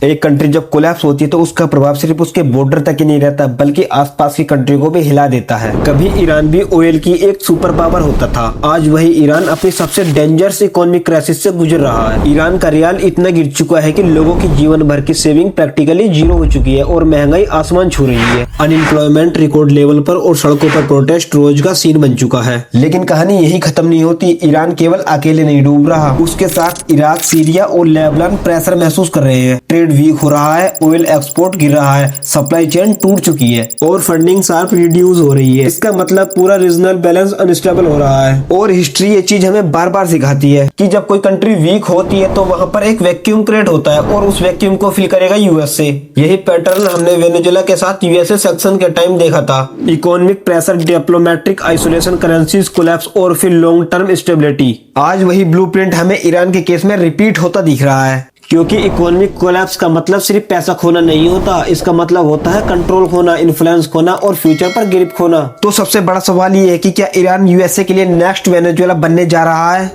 एक कंट्री जब कोलैप्स होती है तो उसका प्रभाव सिर्फ उसके बॉर्डर तक ही नहीं रहता बल्कि आसपास की कंट्री को भी हिला देता है। कभी ईरान भी ऑयल की एक सुपर पावर होता था, आज वही ईरान अपनी सबसे डेंजरस इकोनॉमिक क्राइसिस से गुजर रहा है। ईरान का रियाल इतना गिर चुका है कि लोगों की जीवन भर की सेविंग प्रैक्टिकली जीरो हो चुकी है और महंगाई आसमान छू रही है। अनएम्प्लॉयमेंट रिकॉर्ड लेवल पर और सड़कों पर प्रोटेस्ट रोज का सीन बन चुका है। लेकिन कहानी यही खत्म नहीं होती। ईरान केवल अकेले नहीं डूब रहा, उसके साथ इराक, सीरिया और लेबनान प्रेशर महसूस कर रहे हैं। ट्रेड वीक हो रहा है, ऑयल एक्सपोर्ट गिर रहा है, सप्लाई चेन टूट चुकी है और फंडिंग शार्प रिड्यूस हो रही है। इसका मतलब पूरा रीजनल बैलेंस अनस्टेबल हो रहा है। और हिस्ट्री ये चीज हमें बार बार सिखाती है कि जब कोई कंट्री वीक होती है तो वहां पर एक वैक्यूम क्रिएट होता है और उस वैक्यूम को फिल करेगा यूएसए। यही पैटर्न हमने वेनेजुएला के साथ यूएसए सेक्शन के टाइम देखा था। Economic pressure, diplomatic isolation, currencies collapse और फिर लॉन्ग टर्म स्टेबिलिटी। आज वही ब्लूप्रिंट हमें ईरान के केस में रिपीट होता दिख रहा है। क्योंकि इकोनॉमिक कोलैप्स का मतलब सिर्फ पैसा खोना नहीं होता, इसका मतलब होता है कंट्रोल खोना, इन्फ्लुएंस खोना और फ्यूचर पर ग्रिप खोना। तो सबसे बड़ा सवाल ये है कि क्या ईरान यूएसए के लिए नेक्स्ट वेनेजुएला बनने जा रहा है?